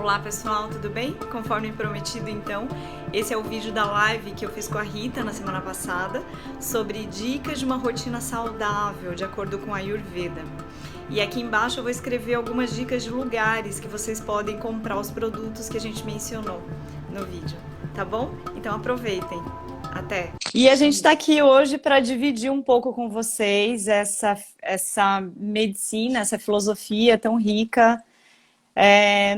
Olá pessoal, tudo bem? Conforme prometido então, esse é o vídeo da live que eu fiz com a Rita na semana passada sobre dicas de uma rotina saudável de acordo com a Ayurveda. E aqui embaixo eu vou escrever algumas dicas de lugares que vocês podem comprar os produtos que a gente mencionou no vídeo, tá bom? Então aproveitem. Até! E a gente está aqui hoje para dividir um pouco com vocês essa medicina, essa filosofia tão rica,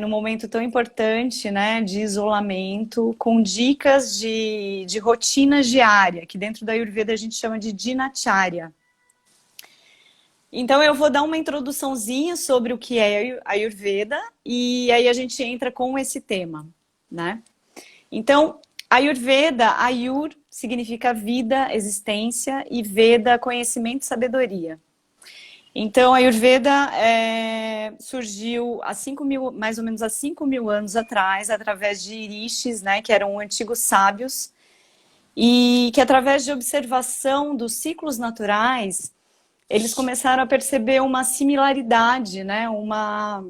num momento tão importante, né, de isolamento, com dicas de rotina diária, que dentro da Ayurveda a gente chama de Dinacharya. Então eu vou dar uma introduçãozinha sobre o que é a Ayurveda e aí a gente entra com esse tema, né? Então, Ayurveda, Ayur significa vida, existência e Veda, conhecimento e sabedoria. Então, a Ayurveda surgiu há mais ou menos há 5.000 anos atrás, através de rishis, né, que eram antigos sábios, e que através de observação dos ciclos naturais, eles começaram a perceber uma similaridade, né, uma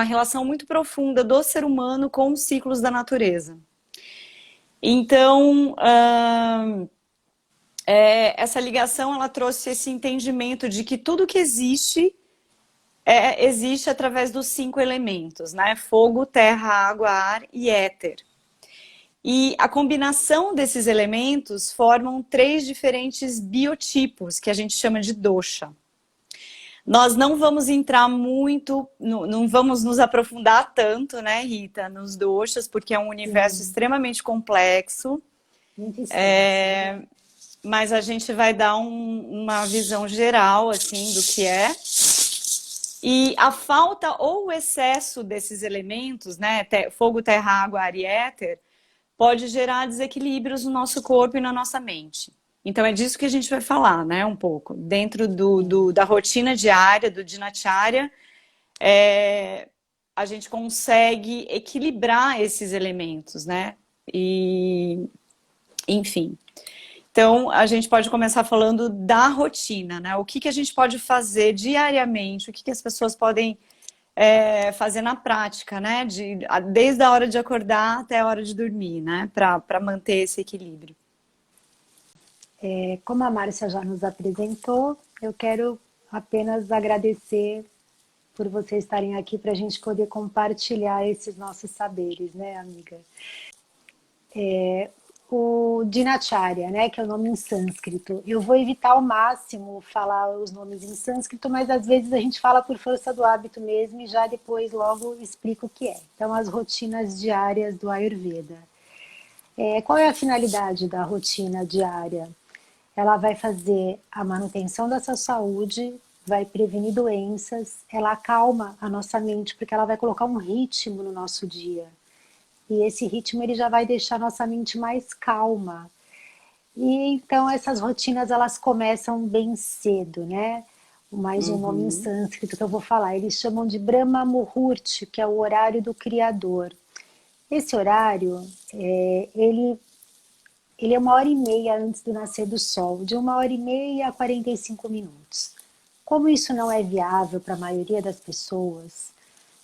relação muito profunda do ser humano com os ciclos da natureza. Então, essa ligação, ela trouxe esse entendimento de que tudo que existe existe através dos 5 elementos, né? Fogo, terra, água, ar e éter. E a combinação desses elementos formam 3 diferentes biotipos, que a gente chama de dosha. Nós não vamos entrar muito, não vamos nos aprofundar tanto, né, Rita, nos doshas, porque é um universo extremamente complexo. Muito extenso. Mas a gente vai dar uma visão geral, assim, do que é. E a falta ou o excesso desses elementos, né, fogo, terra, água, ar e éter, pode gerar desequilíbrios no nosso corpo e na nossa mente. Então é disso que a gente vai falar, né, um pouco. Dentro da rotina diária, do Dinacharya, a gente consegue equilibrar esses elementos, né, e enfim. Então, a gente pode começar falando da rotina, né? O que a gente pode fazer diariamente, o que as pessoas podem fazer na prática, né? Desde a hora de acordar até a hora de dormir, né? Para manter esse equilíbrio. Como a Márcia já nos apresentou, eu quero apenas agradecer por vocês estarem aqui para a gente poder compartilhar esses nossos saberes, né, amiga? O Dinacharya, né, que é o nome em sânscrito. Eu vou evitar ao máximo falar os nomes em sânscrito, mas às vezes a gente fala por força do hábito mesmo e já depois logo explico o que é. Então, as rotinas diárias do Ayurveda. Qual é a finalidade da rotina diária? Ela vai fazer a manutenção da sua saúde, vai prevenir doenças, ela acalma a nossa mente, porque ela vai colocar um ritmo no nosso dia. E esse ritmo ele já vai deixar nossa mente mais calma. E então essas rotinas elas começam bem cedo, né? Mais um nome em sânscrito que eu vou falar. Eles chamam de Brahma Muhurti, que é o horário do Criador. Esse horário, ele é 1h30 antes do nascer do sol, de 1h30 a 45 minutos. Como isso não é viável para a maioria das pessoas,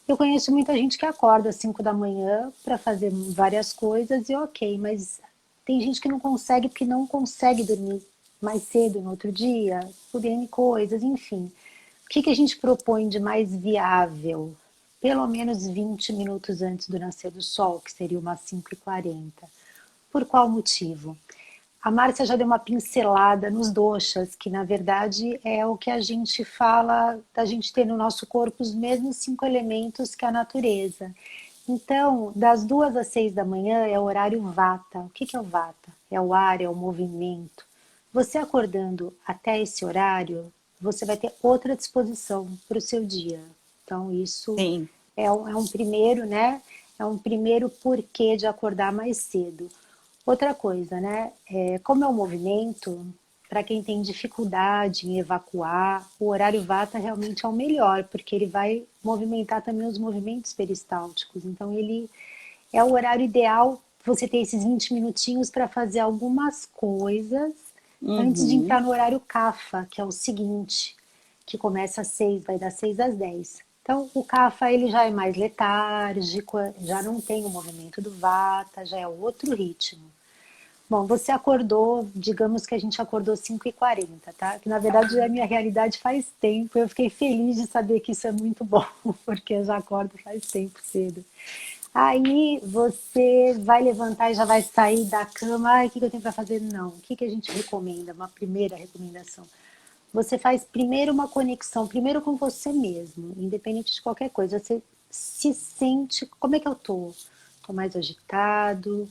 eu conheço muita gente que acorda às 5 da manhã para fazer várias coisas e ok, mas tem gente que não consegue porque não consegue dormir mais cedo no outro dia, por N coisas, enfim. O que a gente propõe de mais viável? Pelo menos 20 minutos antes do nascer do sol, que seria umas 5h40. Por qual motivo? A Márcia já deu uma pincelada nos doshas, que na verdade é o que a gente fala da gente ter no nosso corpo os mesmos 5 elementos que a natureza. Então, das 2 às 6 da manhã é o horário vata. O que é o vata? É o ar, é o movimento. Você acordando até esse horário, você vai ter outra disposição para o seu dia. Então, isso Sim. é um primeiro, né? É um primeiro porquê de acordar mais cedo. Outra coisa, né? Como é um movimento, para quem tem dificuldade em evacuar, o horário vata realmente é o melhor, porque ele vai movimentar também os movimentos peristálticos. Então, ele é o horário ideal, você ter esses 20 minutinhos para fazer algumas coisas antes de entrar no horário kapha, que é o seguinte, que começa às 6, vai das 6 às 10. Então, o Kapha ele já é mais letárgico, já não tem o movimento do Vata, já é outro ritmo. Bom, você acordou, digamos que a gente acordou 5h40, tá? Que na verdade é a minha realidade faz tempo. Eu fiquei feliz de saber que isso é muito bom, porque eu já acordo faz tempo cedo. Aí você vai levantar e já vai sair da cama. Ai, o que eu tenho para fazer? Não. O que a gente recomenda? Uma primeira recomendação. Você faz primeiro uma conexão, primeiro com você mesmo, independente de qualquer coisa. Você se sente, como é que eu tô? Tô mais agitado?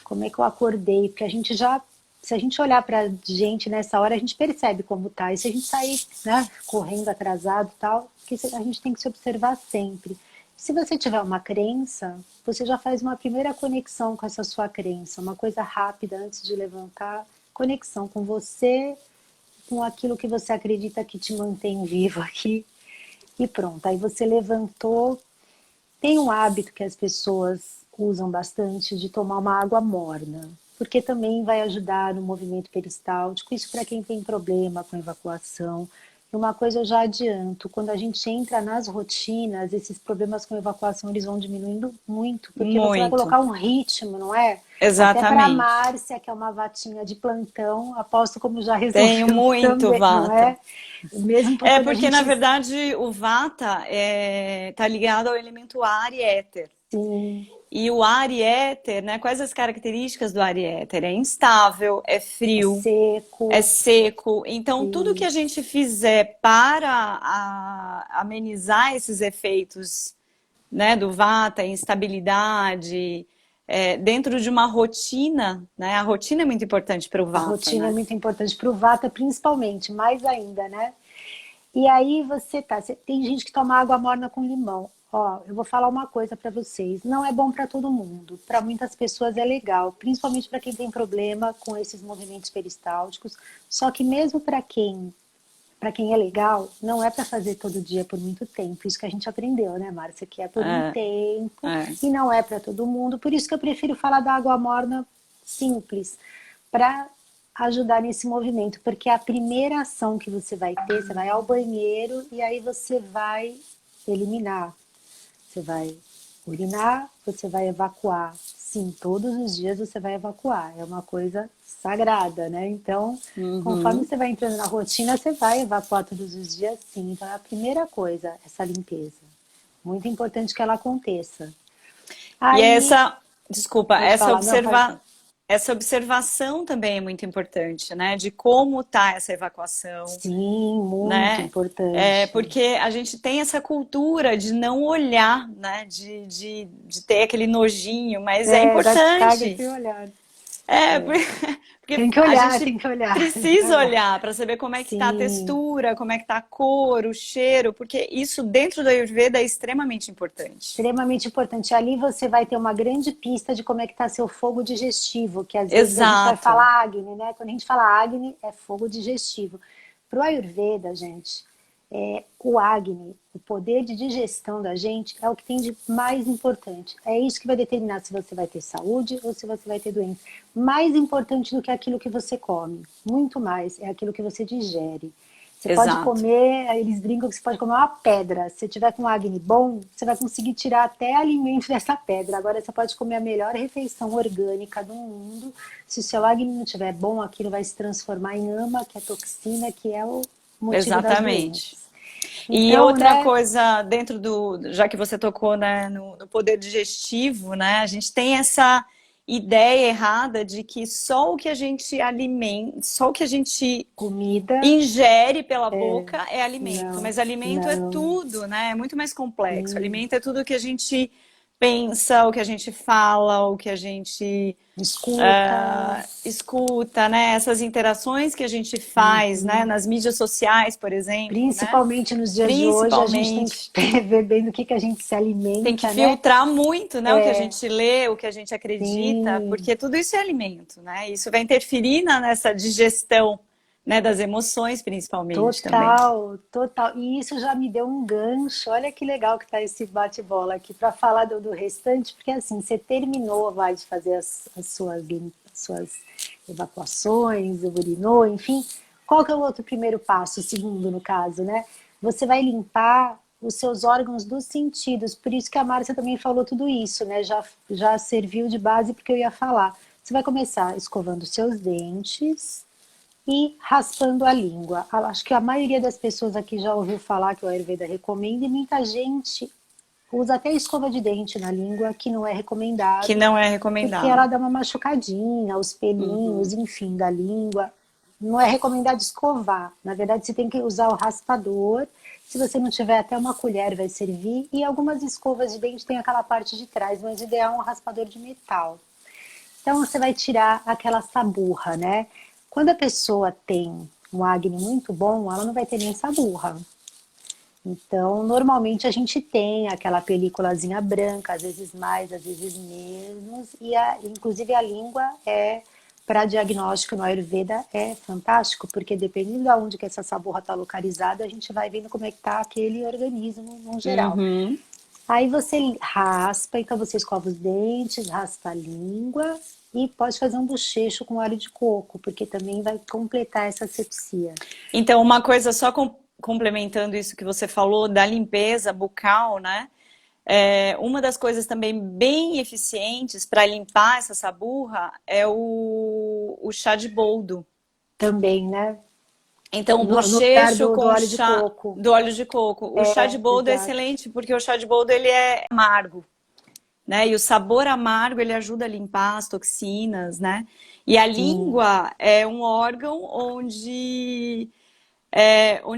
Como é que eu acordei? Porque a gente já, se a gente olhar pra gente nessa hora, a gente percebe como tá. E se a gente sair, né, correndo atrasado e tal, porque a gente tem que se observar sempre. Se você tiver uma crença, você já faz uma primeira conexão com essa sua crença, uma coisa rápida antes de levantar, conexão com você, com aquilo que você acredita que te mantém vivo aqui. E pronto, aí você levantou. Tem um hábito que as pessoas usam bastante de tomar uma água morna, porque também vai ajudar no movimento peristáltico. Isso para quem tem problema com evacuação. E uma coisa eu já adianto, quando a gente entra nas rotinas, esses problemas com evacuação eles vão diminuindo muito, porque você vai Muito. colocar um ritmo, não é? Até para a Exatamente. Márcia, que é uma vatinha de plantão, aposto como já Tenho resolveu muito também, não vata. é? Mesmo por É quando a porque, na gente verdade, o vata tá ligado ao elemento ar e éter. sim, E o ar e éter, né? Quais as características do ar e éter? É instável, é é frio, é seco, seco. Então, tudo que sim. a gente fizer para amenizar esses efeitos, né, do vata, instabilidade, dentro de uma rotina, né? A rotina é muito importante para o A vata, rotina é né? muito importante para o Vata, principalmente, mais ainda, né? E aí tem gente que toma água morna com limão. Ó, eu vou falar uma coisa para vocês, não é bom para todo mundo. Para muitas pessoas é legal, principalmente para quem tem problema com esses movimentos peristálticos. Só que mesmo para quem é legal, não é para fazer todo dia por muito tempo. Isso que a gente aprendeu, né, Márcia? Que é por um É, tempo é. e não é para todo mundo. Por isso que eu prefiro falar da água morna simples, para ajudar nesse movimento, porque a primeira ação que você vai ter, você vai ao banheiro e aí você vai eliminar. Você vai urinar, você vai evacuar. Sim, todos os dias você vai evacuar. É uma coisa sagrada, né? Então, conforme Uhum. você vai entrando na rotina, você vai evacuar todos os dias, sim. Então, é a primeira coisa, essa limpeza. Muito importante que ela aconteça. E Aí, desculpa, pode falar, não, pode falar. essa observação também é muito importante, né? De como tá essa evacuação, Sim, muito né? importante. Porque a gente tem essa cultura de não olhar, né? De ter aquele nojinho, mas é É, da caga importante. sem olhar. É, É. porque Tem que a olhar, gente tem que olhar, tem que precisa olhar. olhar para saber como é que está a Sim, textura, como é que está a cor, o cheiro, porque isso dentro do Ayurveda é extremamente importante. extremamente importante. Ali você vai ter uma grande pista de como é que está seu fogo digestivo, que às vezes a gente vai Exato, falar Agni, né? Quando a gente fala Agni, é fogo digestivo. Para o Ayurveda, gente, o Agni, o poder de digestão da gente, é o que tem de mais importante. É isso que vai determinar se você vai ter saúde ou se você vai ter doença. Mais importante do que aquilo que você come, muito mais, é aquilo que você digere. Você pode exato, comer, eles brincam que você pode comer uma pedra. Se tiver com acne bom, você vai conseguir tirar até alimento dessa pedra. Agora você pode comer a melhor refeição orgânica do mundo. Se o seu acne não estiver bom, aquilo vai se transformar em ama, que é toxina, que é o motivo das exatamente. doenças. E Então, outra né, coisa dentro já que você tocou, né, no poder digestivo, né, a gente tem essa ideia errada de que só o que a gente alimenta, só o que a gente comida, ingere pela boca é alimento, não, mas alimento é não, tudo, né? É muito mais complexo. sim, Alimento é tudo o que a gente pensa, o que a gente fala, o que a gente escuta, escuta, né? Essas interações que a gente faz, né? uhum. Nas mídias sociais, por exemplo, né? Principalmente nos dias de hoje, a gente tem que Principalmente. ver bem do que a gente se Tem que alimenta, né? filtrar muito, né, o que a gente lê, o que a gente acredita, Sim, porque tudo isso é alimento, né? Isso vai interferir nessa digestão, né, das emoções, principalmente também. total, total. E isso já me deu um gancho. Olha que legal que tá esse bate-bola aqui para falar do restante, porque assim, você terminou, vai, de fazer as suas evacuações, urinou, enfim. Qual que é o outro primeiro passo, o segundo no caso, né? Você vai limpar os seus órgãos dos sentidos. Por isso que a Márcia também falou tudo isso, né? Já serviu de base porque eu ia falar. Você vai começar escovando os seus dentes e raspando a língua. Acho que a maioria das pessoas aqui já ouviu falar que o Ayurveda recomenda e muita gente usa até escova de dente na língua, que não é Que recomendado, não é porque ela recomendado. dá uma machucadinha, os pelinhos, Uhum. enfim, da língua. Não é recomendado escovar. Na verdade, você tem que usar o raspador. Se você não tiver, até uma colher vai servir. E algumas escovas de dente tem aquela parte de trás, mas o ideal é um raspador de metal. Então, você vai tirar aquela saburra, né? Quando a pessoa tem um acne muito bom, ela não vai ter nem saburra. Então, normalmente a gente tem aquela películazinha branca, às vezes mais, às vezes menos, e inclusive a língua é, para diagnóstico no Ayurveda, é fantástico, porque dependendo de onde que essa saburra está localizada, a gente vai vendo como é que está aquele organismo no geral. Uhum. Aí você raspa, então você escova os dentes, raspa a língua e pode fazer um bochecho com óleo de coco, porque também vai completar essa asepsia. Então, uma coisa só complementando isso que você falou da limpeza bucal, né? Uma das coisas também bem eficientes para limpar essa saburra é o chá de boldo. Também, né? Então, o No lugar bochecho do com o óleo de chá coco. do óleo de coco. O chá de É, boldo é exato. excelente porque o chá de boldo ele é amargo, né? E o sabor amargo ele ajuda a limpar as toxinas, né? E a Sim. língua é um órgão onde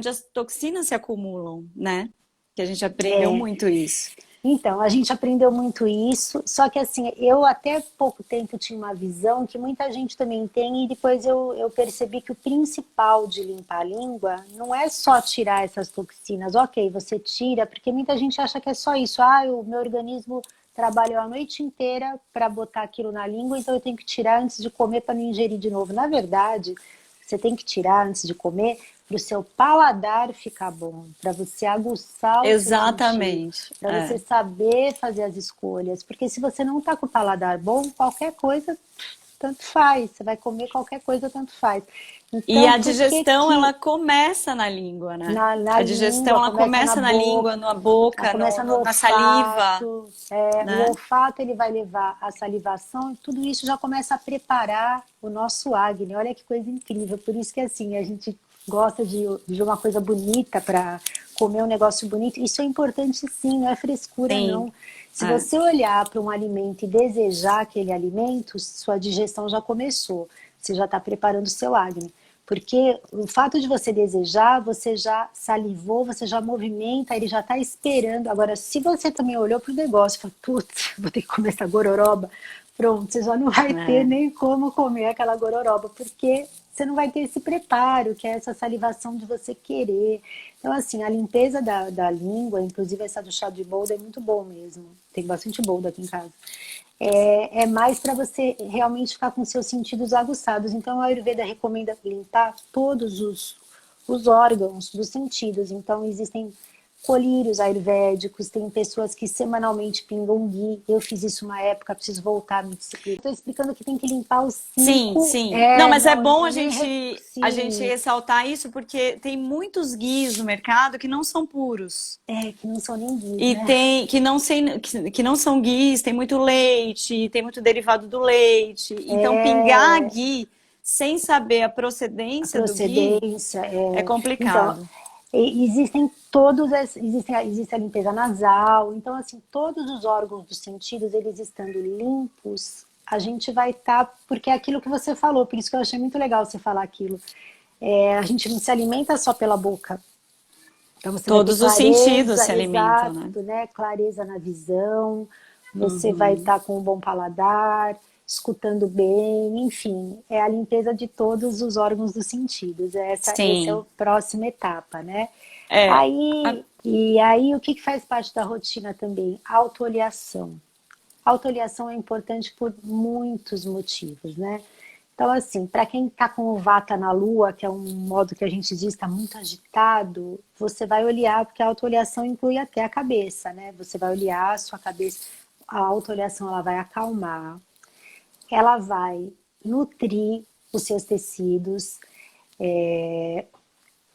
as toxinas se acumulam, né? Que a gente aprendeu É. muito isso. Então, a gente aprendeu muito isso, só que assim, eu até pouco tempo tinha uma visão que muita gente também tem, e depois eu percebi que o principal de limpar a língua não é só tirar essas toxinas. Ok, você tira, porque muita gente acha que é só isso. Ah, o meu organismo trabalhou a noite inteira para botar aquilo na língua, então eu tenho que tirar antes de comer para não ingerir de novo. Na verdade, você tem que tirar antes de comer para o seu paladar ficar bom, para você aguçar o seu sentido, Exatamente. para você saber fazer as escolhas. Porque se você não está com o paladar bom, qualquer coisa tanto faz. Você vai comer qualquer coisa, tanto faz. E Então, a por que digestão, ela que começa na língua, né? na A digestão, língua, ela começa na começa na língua, boca, na boca, começa no na saliva, olfato, o né? olfato ele vai levar a salivação e tudo isso já começa a preparar o nosso acne. Olha que coisa incrível. Por isso que assim, a gente gosta de uma coisa bonita para comer um negócio bonito. Isso é importante sim, não é frescura Sim. não. Se É. você olhar para um alimento e desejar aquele alimento, sua digestão já começou. Você já está preparando o seu acne. Porque o fato de você desejar, você já salivou, você já movimenta, ele já está esperando. Agora, se você também olhou para o negócio e falou, putz, vou ter que comer essa gororoba, pronto, você já não vai ter É. nem como comer aquela gororoba, porque você não vai ter esse preparo, que é essa salivação de você querer. Então, assim, a limpeza da língua, inclusive essa do chá de boldo, é muito bom mesmo. Tem bastante boldo aqui em casa. É mais para você realmente ficar com seus sentidos aguçados. Então, a Ayurveda recomenda limpar todos os órgãos dos sentidos. Então, existem colírios ayurvédicos, tem pessoas que semanalmente pingam ghee. Eu fiz isso uma época, preciso voltar a me disciplinar. Estou explicando que tem que limpar os Sim, cinco. sim. Não, mas é Não, bom eu nem. a gente Sim, ressaltar isso porque tem muitos guias no mercado que não são puros. que não são nem ghees, E né? tem que não são guis, tem muito leite, tem muito derivado do leite. Então, pingar É, ghee sem saber a a procedência do ghee procedência. é Então, complicado. existem existe a limpeza nasal, então assim, todos os órgãos dos sentidos, eles estando limpos, a gente vai estar, porque é aquilo que você falou, por isso que eu achei muito legal você falar aquilo. A gente não se alimenta só pela boca, então você vai ter Todos os sentidos se clareza, alimentam, né? exato, né? Clareza na visão, você vai Uhum. estar com um bom paladar, escutando bem, enfim, é a limpeza de todos os órgãos dos sentidos. Essa é a Sim. próxima etapa, né? É. A- Aí o que faz parte da rotina também? Autooliação. Autooliação é importante por muitos motivos, né? Então, assim, para quem está com o vata na lua, que é um modo que a gente diz está muito agitado, você vai olhar, porque a autooliação inclui até a cabeça, né? Você vai olhar a sua cabeça, a autooliação ela vai acalmar, ela vai nutrir os seus tecidos,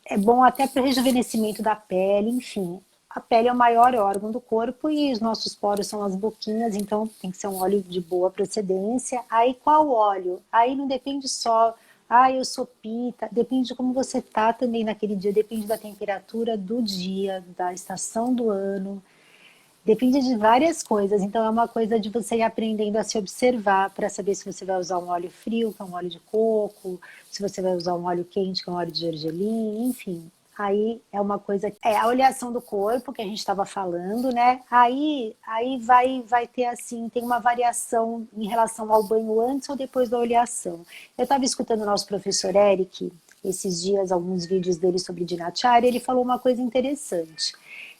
é bom até para o rejuvenescimento da pele, enfim. a pele é o maior órgão do corpo e os nossos poros são as boquinhas, então tem que ser um óleo de boa procedência. Aí qual óleo? Aí não depende só, eu sou pita, depende de como você tá também naquele dia, depende da temperatura do dia, da estação do ano, depende de várias coisas. Então é uma coisa de você ir aprendendo a se observar para saber se você vai usar um óleo frio, que é um óleo de coco, se você vai usar um óleo quente, que é um óleo de gergelim, enfim. Aí é uma coisa, é a oleação do corpo que a gente estava falando, né? Aí vai ter assim, tem uma variação em relação ao banho antes ou depois da oleação. Eu estava escutando o nosso professor Eric esses dias, alguns vídeos dele sobre dinacharya, ele falou uma coisa interessante.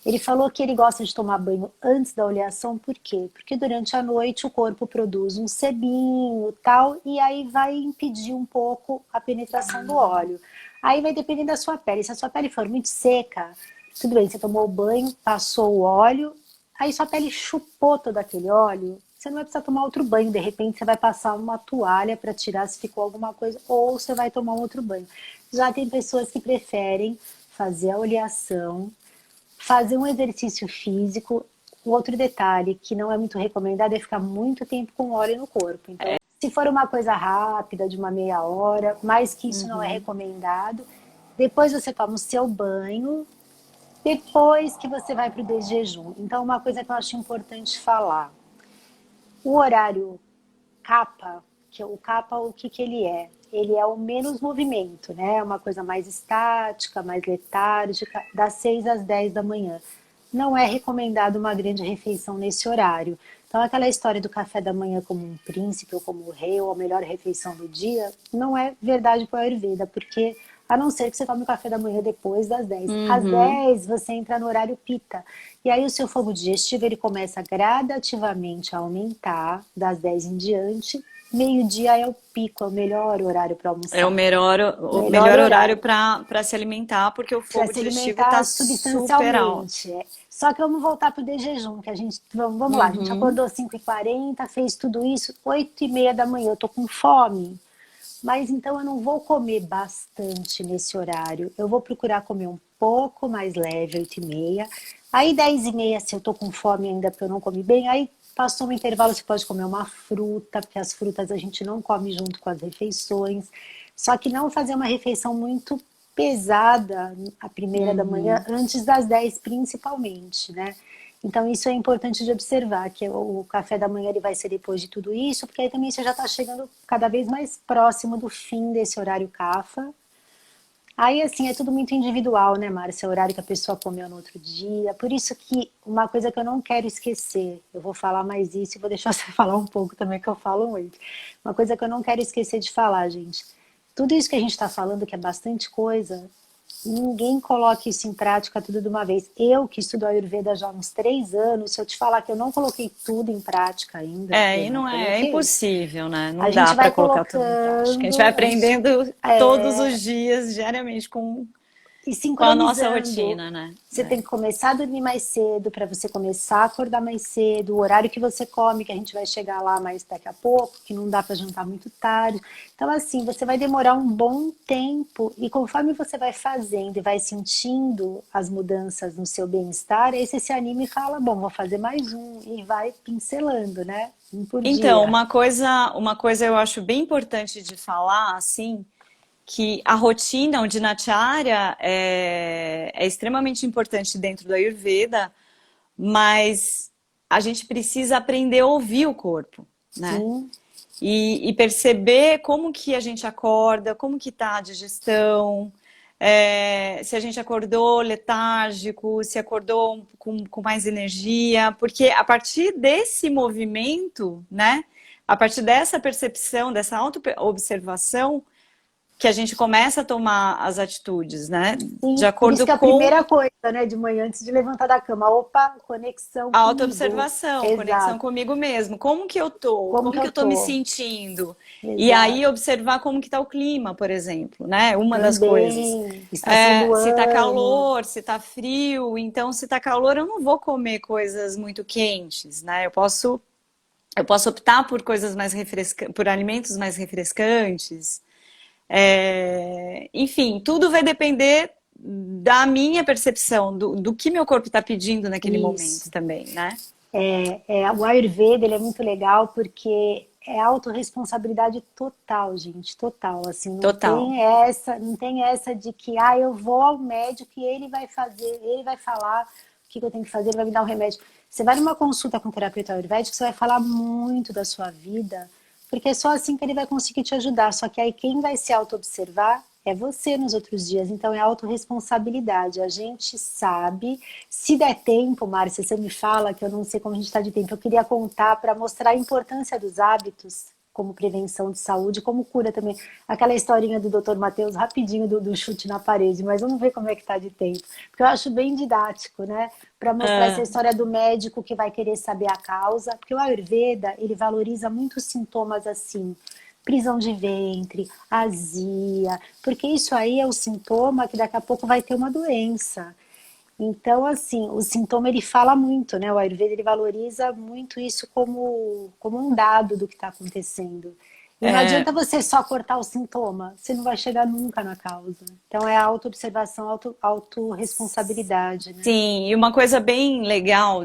Ele falou que ele gosta de tomar banho antes da oleação, por quê? Porque durante a noite o corpo produz um sebinho e tal, e aí vai impedir um pouco a penetração do óleo. Aí vai depender da sua pele. Se a sua pele for muito seca, tudo bem, você tomou o banho, passou o óleo, aí sua pele chupou todo aquele óleo, você não vai precisar tomar outro banho. De repente você vai passar uma toalha para tirar se ficou alguma coisa, ou você vai tomar um outro banho. Já tem pessoas que preferem fazer a oleação, fazer um exercício físico. O outro detalhe que não é muito recomendado é ficar muito tempo com óleo no corpo. Então, se for uma coisa rápida, de uma meia hora, mais que isso não é recomendado, depois você toma o seu banho, depois que você vai para o desjejum. Então, uma coisa que eu acho importante falar, o horário capa, que o capa, o que ele é? Ele é o menos movimento, né? É uma coisa mais estática, mais letárgica, das 6 às 10 da manhã. Não é recomendado uma grande refeição nesse horário. Então, aquela história do café da manhã como um príncipe ou como um rei ou a melhor refeição do dia, não é verdade para o Ayurveda, porque a não ser que você tome o café da manhã depois das 10. Às 10 você entra no horário pita. E aí o seu fogo digestivo ele começa gradativamente a aumentar das 10 em diante. Meio-dia é o pico, é o melhor horário para almoçar. É o melhor horário para se alimentar, porque o Para fogo se digestivo alimentar está super alto. substancialmente. Só que vamos voltar para o desjejum, que a gente, vamos lá, a gente acordou 5h40, fez tudo isso, 8h30 da manhã, eu tô com fome. Mas então eu não vou comer bastante nesse horário. Eu vou procurar comer um pouco mais leve, 8h30. Aí 10h30, se eu tô com fome ainda porque eu não comi bem, aí passou um intervalo, você pode comer uma fruta, porque as frutas a gente não come junto com as refeições. Só que não fazer uma refeição muito pesada, a primeira da manhã, antes das 10 principalmente, né? Então isso é importante de observar, que o café da manhã ele vai ser depois de tudo isso, porque aí também você já está chegando cada vez mais próximo do fim desse horário CAFA. Aí assim, é tudo muito individual, né, Márcia? É o horário que a pessoa comeu no outro dia. Por isso que uma coisa que eu não quero esquecer, eu vou falar mais isso e vou deixar você falar um pouco também, que eu falo muito. Uma coisa que eu não quero esquecer de falar, gente. Tudo isso que a gente está falando, que é bastante coisa, ninguém coloca isso em prática tudo de uma vez. Eu, que estudo Ayurveda já há uns 3 anos, se eu te falar que eu não coloquei tudo em prática ainda, E não é impossível, né? a Não dá gente para vai colocar tudo em prática. A gente vai colocando, aprendendo todos os dias, diariamente, e com a nossa sincronizando. rotina, né? Você tem que começar a dormir mais cedo para você começar a acordar mais cedo, o horário que você come, que a gente vai chegar lá mais daqui a pouco, que não dá para jantar muito tarde. Então, assim, você vai demorar um bom tempo e conforme você vai fazendo e vai sentindo as mudanças no seu bem-estar, aí você se anima e fala, bom, vou fazer mais um e vai pincelando, né? Um por Então, dia. uma coisa eu acho bem importante de falar, assim, que a rotina, o dinacharya é extremamente importante dentro do Ayurveda, mas a gente precisa aprender a ouvir o corpo, né? Sim, E perceber como que a gente acorda, como que tá a digestão, se a gente acordou letárgico, se acordou com mais energia, porque a partir desse movimento, né? A partir dessa percepção, dessa auto-observação, que a gente começa a tomar as atitudes, né? De sim. Por isso acordo que a com primeira coisa, né, de manhã, antes de levantar da cama, opa, conexão a comigo. autoobservação, conexão Exato. comigo mesmo. Como que eu tô? Como Como que que eu eu tô me tô? sentindo? E aí Exato. observar como que tá o clima, por exemplo, né? Uma das coisas. Também, estação do Se tá ano. calor, se tá frio. Então, se tá calor, eu não vou comer coisas muito quentes, né? Eu posso optar por coisas mais por alimentos mais refrescantes. Enfim, tudo vai depender da minha percepção, do que meu corpo está pedindo naquele momento Isso. também, né? O Ayurveda, ele é muito legal porque é autorresponsabilidade total, gente, total. Assim, Total. não tem essa de que, eu vou ao médico e ele vai fazer, ele vai falar o que eu tenho que fazer, ele vai me dar um remédio. Você vai numa consulta com um terapeuta ayurvédico, você vai falar muito da sua vida, porque é só assim que ele vai conseguir te ajudar. Só que aí quem vai se auto-observar é você nos outros dias. Então é autorresponsabilidade. A gente sabe. Se der tempo, Márcia, você me fala, que eu não sei como a gente está de tempo, eu queria contar para mostrar a importância dos hábitos como prevenção de saúde, como cura também. Aquela historinha do Dr. Matheus, rapidinho do chute na parede, mas vamos ver como é que tá de tempo. Porque eu acho bem didático, né? Para mostrar essa Ah, história do médico que vai querer saber a causa. Porque o Ayurveda, ele valoriza muitos sintomas assim, prisão de ventre, azia, porque isso aí é o sintoma que daqui a pouco vai ter uma doença. Então, assim, o sintoma ele fala muito, né? O Ayurveda ele valoriza muito isso como um dado do que está acontecendo. E não adianta você só cortar o sintoma, você não vai chegar nunca na causa. Então é a auto-observação, autorresponsabilidade, né? sim, e uma coisa bem legal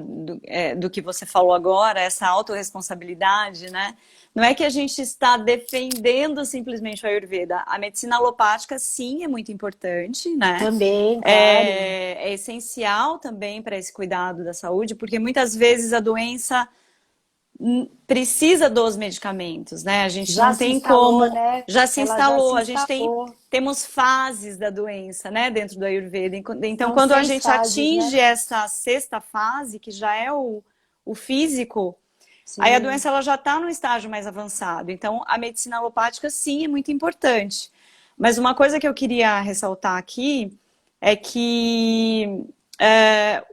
do que você falou agora, essa autorresponsabilidade, né? Não é que a gente está defendendo simplesmente o Ayurveda. A medicina alopática, sim, é muito importante, né? Também, claro. É essencial também para esse cuidado da saúde, porque muitas vezes a doença precisa dos medicamentos, né? A gente Já não se tem instalou, como, né? já se Ela já instalou, se a gente instalou. temos fases da doença, né, dentro do Ayurveda. Então, São quando a 6 gente fases, né? atinge essa sexta fase, que já é o físico, aí a Sim. doença ela já está no estágio mais avançado. Então, a medicina alopática, sim, é muito importante. Mas uma coisa que eu queria ressaltar aqui é que é,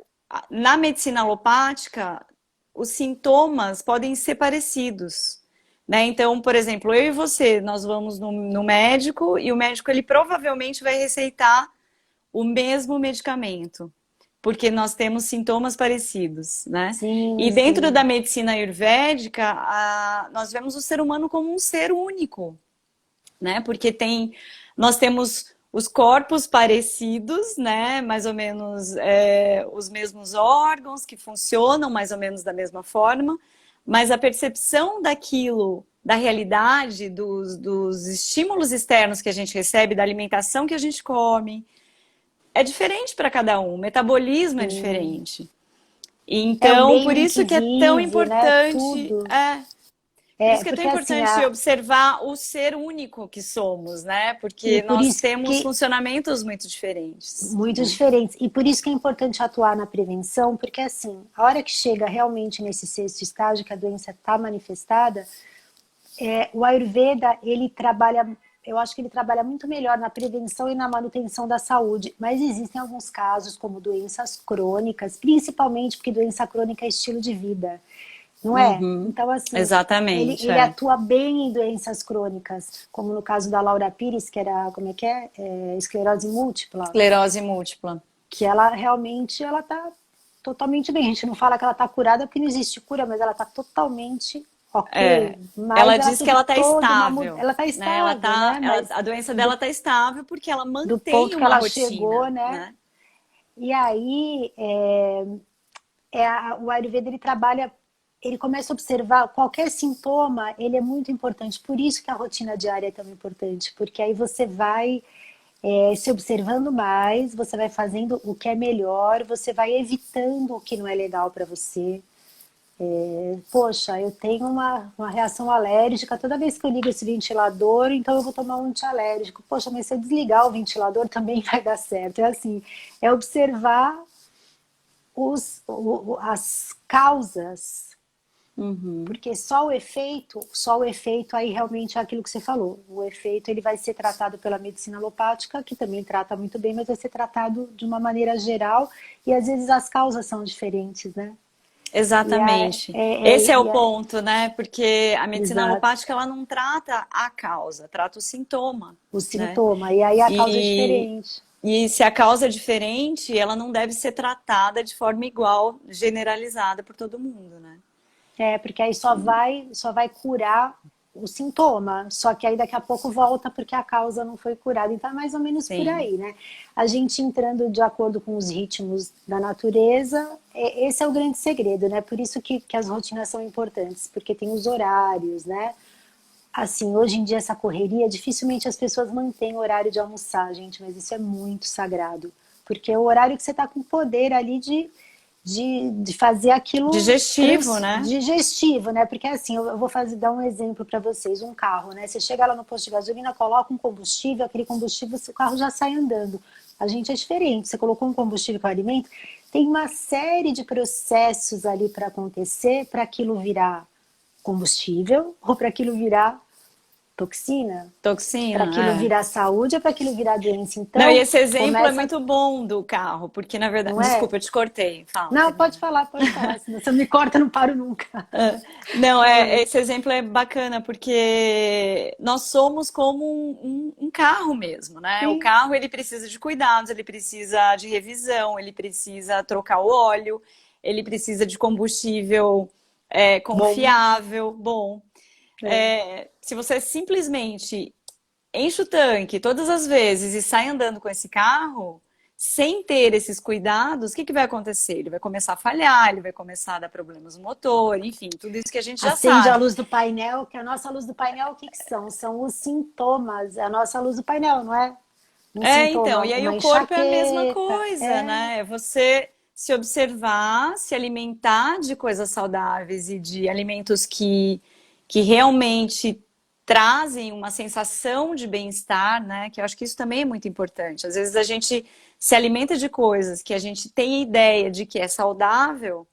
na medicina alopática, os sintomas podem ser parecidos, né? Então, por exemplo, eu e você, nós vamos no médico e o médico ele provavelmente vai receitar o mesmo medicamento, porque nós temos sintomas parecidos, né? Sim, E dentro da sim. medicina ayurvédica, nós vemos o ser humano como um ser único, né? Porque nós temos os corpos parecidos, né? Mais ou menos os mesmos órgãos que funcionam mais ou menos da mesma forma, mas a percepção daquilo, da realidade, dos estímulos externos que a gente recebe, da alimentação que a gente come, é diferente para cada um. O metabolismo é Sim. diferente. É o Então, por meio em que isso que é tão vive, né? importante, Tudo. por isso que é tão Porque assim, importante observar o ser único que somos, né? e Porque por nós isso temos que funcionamentos muito diferentes, muito né? diferentes. E por isso que é importante atuar na prevenção, porque assim, a hora que chega realmente nesse sexto estágio, que a doença está manifestada, o Ayurveda, ele trabalha, eu acho que ele trabalha muito melhor na prevenção e na manutenção da saúde, mas existem alguns casos, como doenças crônicas, principalmente porque doença crônica é estilo de vida, não é? Uhum. Então, assim, Exatamente, ele é. atua bem em doenças crônicas, como no caso da Laura Pires, que era, como é que é? Esclerose múltipla, Esclerose múltipla. que ela realmente, ela tá totalmente bem. A gente não fala que ela tá curada porque não existe cura, mas ela tá totalmente ok. Ela Mas ela diz que teve ela está toda uma estável, ela tá né? Ela estável, tá, né? Mas a doença dela do, está estável porque ela do mantém ponto que uma ela chegou, rotina, né? né? E aí o Ayurveda ele trabalha, ele começa a observar qualquer sintoma, ele é muito importante. Por isso que a rotina diária é tão importante, porque aí você vai se observando mais, você vai fazendo o que é melhor, você vai evitando o que não é legal para você. Poxa, eu tenho uma reação alérgica toda vez que eu ligo esse ventilador, então eu vou tomar um antialérgico. Poxa, mas se eu desligar o ventilador também vai dar certo. É assim, é observar as causas, Uhum. porque só o efeito aí realmente é aquilo que você falou. O efeito ele vai ser tratado pela medicina alopática, que também trata muito bem, mas vai ser tratado de uma maneira geral e às vezes as causas são diferentes, né? E Exatamente. Esse é o ponto, né? Porque a medicina exato, alopática ela não trata a causa, trata o sintoma, o né? sintoma. E aí a causa é E, diferente. e se a causa é diferente, ela não deve ser tratada de forma igual, generalizada por todo mundo, né? Porque aí só vai curar o sintoma, só que aí daqui a pouco volta porque a causa não foi curada. Então é mais ou menos por Sim. aí, né? A gente entrando de acordo com os ritmos da natureza, esse é o grande segredo, né? Por isso que as rotinas são importantes, porque tem os horários, né? Assim, hoje em dia essa correria, dificilmente as pessoas mantêm o horário de almoçar, gente, mas isso é muito sagrado, porque é o horário que você está com poder ali de fazer aquilo Digestivo, né? digestivo, né? Porque assim, eu vou dar um exemplo para vocês, um carro, né? Você chega lá no posto de gasolina, coloca um combustível, aquele combustível, o carro já sai andando. A gente é diferente, você colocou um combustível com alimento, tem uma série de processos ali para acontecer para aquilo virar combustível ou para aquilo virar toxina, para aquilo Toxina, é. virar saúde ou para aquilo virar doença. Não, e Então, esse exemplo é começa, muito bom do carro, porque na verdade. não é? Desculpa, eu te cortei. Fala, Não, termina. pode falar, senão você me corta, eu não paro nunca. Não, esse exemplo é bacana, porque nós somos como um carro mesmo, né? O Sim, carro, ele precisa de cuidados, ele precisa de revisão, ele precisa trocar o óleo, ele precisa de combustível bom. confiável, bom. É. Se você simplesmente enche o tanque todas as vezes e sai andando com esse carro, sem ter esses cuidados, o que que vai acontecer? Ele vai começar a falhar, ele vai começar a dar problemas no motor, enfim, tudo isso que a gente já Acende a sabe. luz do painel, que a nossa luz do painel, o que que são? São os sintomas, é a nossa luz do painel, não é? Um Então, sintoma, e aí o uma corpo é a mesma enxaqueca, coisa, né? É você se observar, se alimentar de coisas saudáveis e de alimentos que realmente trazem uma sensação de bem-estar, né? Que eu acho que isso também é muito importante. Às vezes a gente se alimenta de coisas que a gente tem ideia de que é saudável,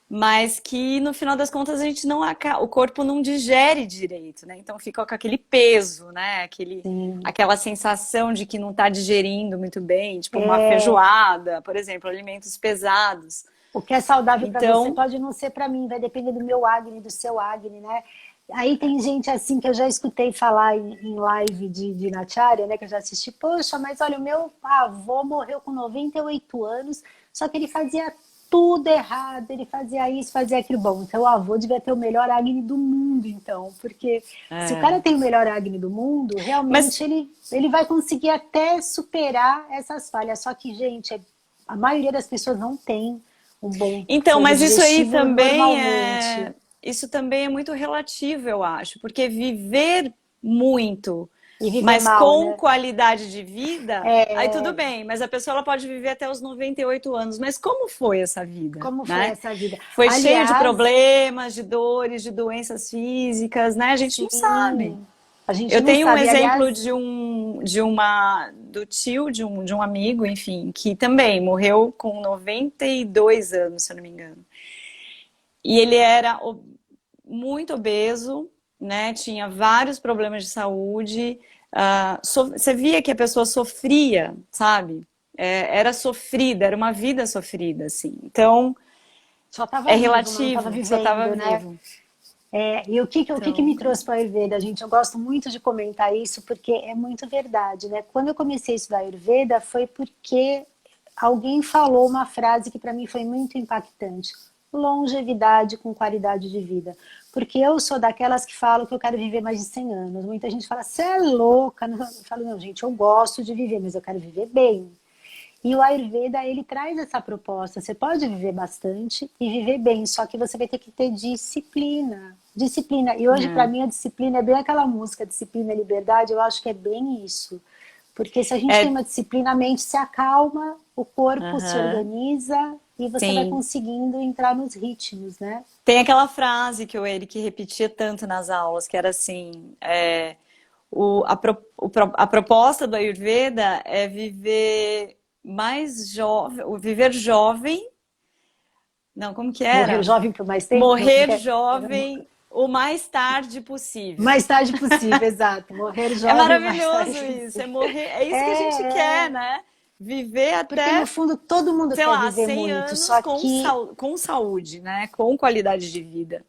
mas que no final das contas a gente não o corpo não digere direito, né? Então fica com aquele peso, né? sim. Aquela sensação de que não está digerindo muito bem, tipo uma É, feijoada, por exemplo, alimentos pesados. o que é saudável para você Então, pode não ser para mim, vai depender do meu acne, do seu acne, né? Aí tem gente assim que eu já escutei falar em live de Natchária, né? Que eu já assisti. Poxa, mas olha, o meu avô morreu com 98 anos, só que ele fazia tudo errado, ele fazia isso, fazia aquilo. Bom, então o avô devia ter o melhor acne do mundo, então, porque se o cara é. tem o melhor acne do mundo, realmente Mas ele vai conseguir até superar essas falhas. Só que, gente, a maioria das pessoas não tem um bom então, fluido mas digestivo normalmente. isso também é muito relativo, eu acho, porque viver muito, E viver mas mal, com né? qualidade de vida, aí tudo É, bem, mas a pessoa ela pode viver até os 98 anos, mas como foi essa vida, como foi né? essa vida? Foi cheio de Aliás, problemas, de dores, de doenças físicas, né? A gente não sabe. sim, a gente Eu não tenho um sabe. exemplo Aliás, do tio de um amigo, enfim, que também morreu com 92 anos, se eu não me engano. E ele era muito obeso, né? Tinha vários problemas de saúde. Você via que a pessoa sofria, sabe? Era sofrida, era uma vida sofrida, assim. Então, só estava é vivo, mas não estava relativo, só estava vivendo, né? vivo. E o que me Então, trouxe para a Ayurveda, gente? Eu gosto muito de comentar isso porque é muito verdade, né? Quando eu comecei a estudar Ayurveda foi porque alguém falou uma frase que para mim foi muito impactante. Longevidade com qualidade de vida. Porque eu sou daquelas que falam que eu quero viver mais de 100 anos. Muita gente fala, você é louca. Eu falo, não, gente, eu gosto de viver, mas eu quero viver bem. E o Ayurveda, ele traz essa proposta. Você pode viver bastante e viver bem, só que você vai ter que ter disciplina. Disciplina. E hoje, para é. mim, a disciplina é bem aquela música, Disciplina e Liberdade. Eu acho que é bem isso. Porque se a gente tem É, uma disciplina, a mente se acalma, o corpo se aham, organiza e você vai sim. conseguindo entrar nos ritmos, né? Tem aquela frase que o Eric repetia tanto nas aulas, que era assim, a proposta do Ayurveda é viver mais jovem, viver jovem, não, como que Morrer era? jovem por mais tempo? Não, como Morrer que é? jovem o mais tarde possível. Mais tarde possível, exato. Morrer É jovem o mais tarde maravilhoso isso, é possível. morrer, é isso que a gente É, quer, é. né? Viver Porque no até, fundo todo mundo sei quer lá, viver 100 muito, anos só que com saúde, né? Com qualidade de vida.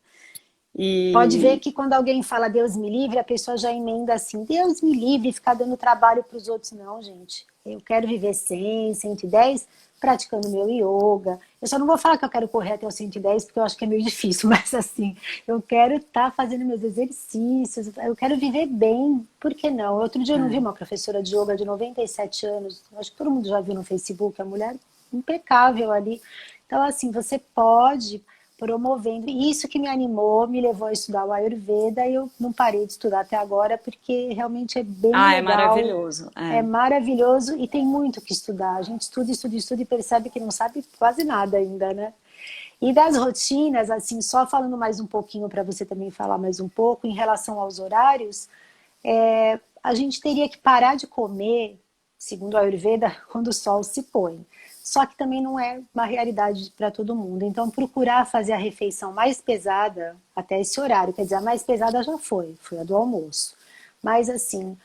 Pode ver E que quando alguém fala Deus me livre, a pessoa já emenda assim, Deus me livre, ficar dando trabalho para os outros. Não, gente. Eu quero viver 100, 110, praticando meu yoga. Eu só não vou falar que eu quero correr até os 110, porque eu acho que é meio difícil, mas assim, eu quero estar fazendo meus exercícios, eu quero viver bem, por que não? Outro dia eu não vi é. uma professora de yoga de 97 anos, acho que todo mundo já viu no Facebook, a mulher impecável ali. Então, assim, você pode promovendo. E isso que me animou, me levou a estudar o Ayurveda e eu não parei de estudar até agora porque realmente é bem Ah, é legal, maravilhoso. é É. maravilhoso e tem muito que estudar. A gente estuda, estuda, estuda e percebe que não sabe quase nada ainda, né? E das rotinas, assim, só falando mais um pouquinho para você também falar mais um pouco em relação aos horários, a gente teria que parar de comer, segundo a Ayurveda, quando o sol se põe. Só que também não é uma realidade para todo mundo. Então, procurar fazer a refeição mais pesada até esse horário. Quer dizer, a mais pesada já foi a do almoço. Mas assim,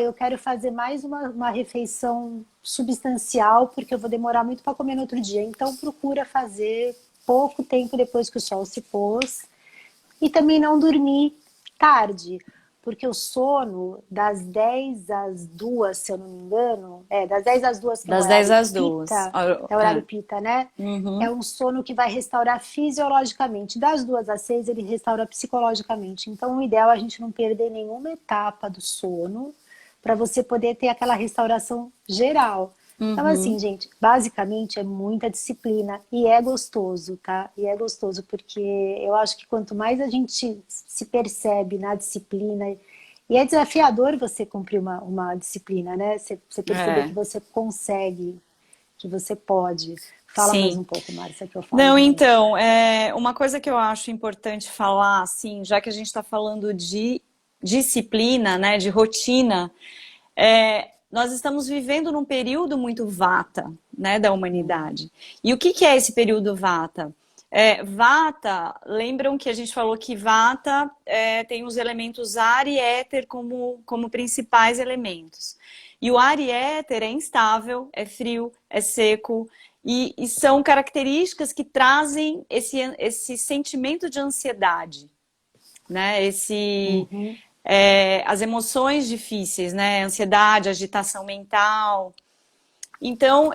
eu quero fazer mais uma refeição substancial porque eu vou demorar muito para comer no outro dia. Então, procura fazer pouco tempo depois que o sol se pôs e também não dormir tarde, porque o sono das 10 às 2, se eu não me engano, das 10 às 2 que é o Das 10 horário às 2. pita, é o horário É. pita, né? É Uhum. um sono que vai restaurar fisiologicamente. Das 2 às 6 ele restaura psicologicamente. Então o ideal é a gente não perder nenhuma etapa do sono para você poder ter aquela restauração geral. Então, assim, Uhum. gente, basicamente é muita disciplina e é gostoso, tá? E é gostoso porque eu acho que quanto mais a gente se percebe na disciplina, e é desafiador você cumprir uma disciplina, né? Você perceber que É. você consegue, que você pode. Fala mais Sim. um pouco, Márcia, que eu falo Não, muito. então, uma coisa que eu acho importante falar, assim, já que a gente está falando de disciplina, né, de rotina, nós estamos vivendo num período muito vata, né, da humanidade. E o que que é esse período vata? Vata, lembram que a gente falou que vata tem os elementos ar e éter como principais elementos. E o ar e éter é instável, é frio, é seco, e são características que trazem esse sentimento de ansiedade, né? Uhum. As emoções difíceis, né? Ansiedade, agitação mental. Então,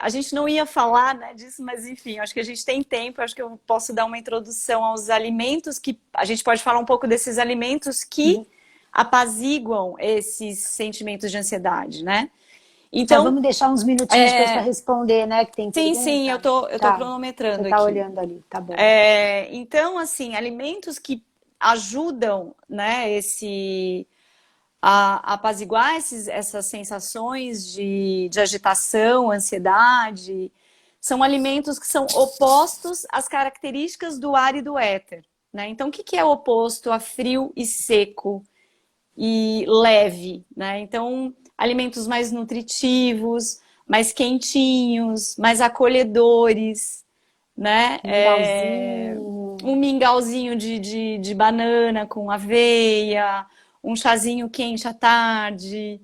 a gente não ia falar, né, disso, mas enfim, acho que a gente tem tempo, acho que eu posso dar uma introdução aos alimentos que a gente pode falar um pouco desses alimentos que apaziguam esses sentimentos de ansiedade, né? Só Então, vamos deixar uns minutinhos depois para responder, né? Que tem sim, eu pergunta. tô Tá. Você cronometrando tá aqui. olhando ali, tá bom. Então, assim, alimentos que ajudam, né, a apaziguar essas sensações de agitação, ansiedade, são alimentos que são opostos às características do ar e do éter, né? Então, o que que é oposto a frio e seco e leve, né? Então, alimentos mais nutritivos, mais quentinhos, mais acolhedores, né? Mingauzinho. Um mingauzinho de banana com aveia, um chazinho quente à tarde,